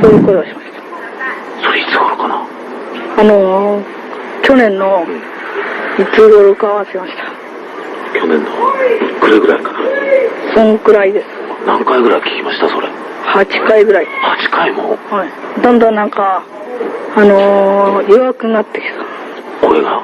そういう声がしました。それいつ頃かな。去年のいつ頃か忘れました。去年のくれぐらいかな。そんくらいです。何回ぐらい聞きましたそれ。8回ぐらい。8回も。はい。だんだんなんか弱くなってきた。声が。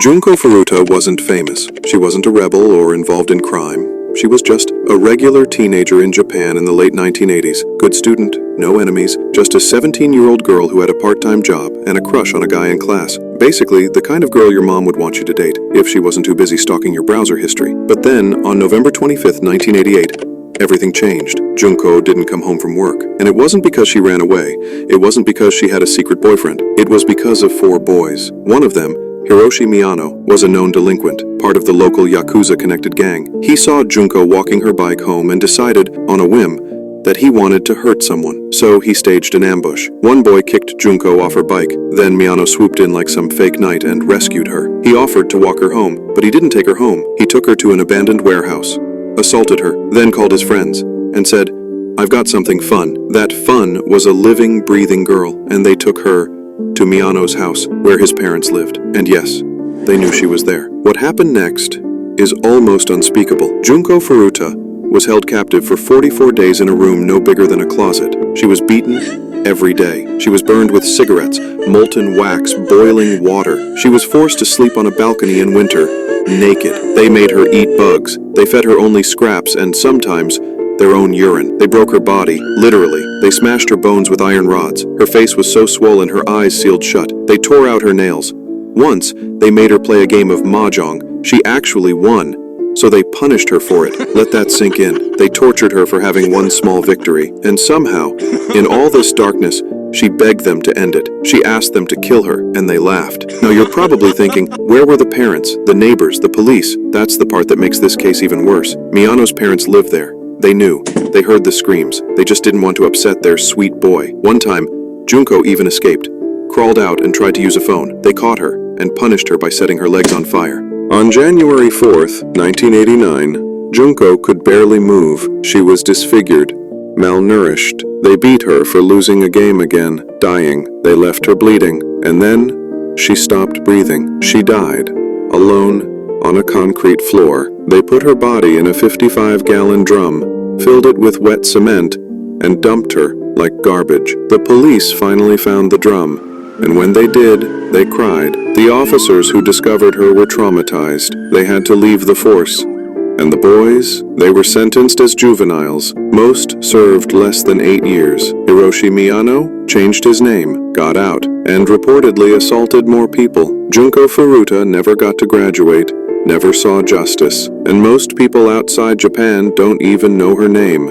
Junko Furuta wasn't famous. She wasn't a rebel or involved in crime. She was just a regular teenager in Japan in the late 1980s. Good student, no enemies, just a 17-year-old girl who had a part-time job and a crush on a guy in class. Basically, the kind of girl your mom would want you to date, if she wasn't too busy stalking your browser history. But then, on November 25th, 1988, everything changed. Junko didn't come home from work. And it wasn't because she ran away. It wasn't because she had a secret boyfriend. It was because of 4 boys. One of them, Hiroshi Miyano, was a known delinquent, part of the local Yakuza-connected gang. He saw Junko walking her bike home and decided, on a whim, that he wanted to hurt someone. So he staged an ambush. One boy kicked Junko off her bike. Then Miyano swooped in like some fake knight and rescued her. He offered to walk her home, but he didn't take her home. He took her to an abandoned warehouse, assaulted her, then called his friends, and said, "I've got something fun." That fun was a living, breathing girl, and they took her to Miyano's house, where his parents lived. And yes, they knew she was there. What happened next is almost unspeakable. Junko Furuta was held captive for 44 days in a room no bigger than a closet. She was beaten every day. She was burned with cigarettes, molten wax, boiling water. She was forced to sleep on a balcony in winter, naked. They made her eat bugs. They fed her only scraps and sometimes their own urine. They broke her body, literally. They smashed her bones with iron rods. Her face was so swollen her eyes sealed shut. They tore out her nails. Once, they made her play a game of mahjong. She actually won, so they punished her for it. Let that sink in. They tortured her for having one small victory. And somehow, in all this darkness, she begged them to end it. She asked them to kill her, and they laughed. Now you're probably thinking, where were the parents, the neighbors, the police? That's the part that makes this case even worse. Miyano's parents lived there. They knew. They heard the screams. They just didn't want to upset their sweet boy. One time, Junko even escaped, crawled out and tried to use a phone. They caught her and punished her by setting her legs on fire. On January 4th, 1989, Junko could barely move. She was disfigured, malnourished. They beat her for losing a game again, dying. They left her bleeding, and then she stopped breathing. She died, alone, on a concrete floor. They put her body in a 55-gallon drum, filled it with wet cement, and dumped her like garbage. The police finally found the drum, and when they did, they cried. The officers who discovered her were traumatized. They had to leave the force. And the boys, they were sentenced as juveniles. Most served less than 8 years. Hiroshi Miyano changed his name, got out, and reportedly assaulted more people. Junko Furuta never got to graduate, never saw justice, and most people outside Japan don't even know her name.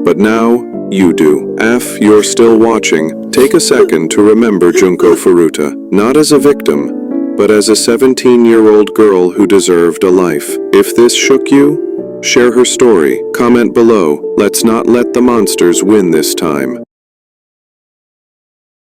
But now, you do. If you're still watching, take a second to remember Junko Furuta, not as a victim, but as a 17-year-old girl who deserved a life. If this shook you, share her story. Comment below. Let's not let the monsters win this time.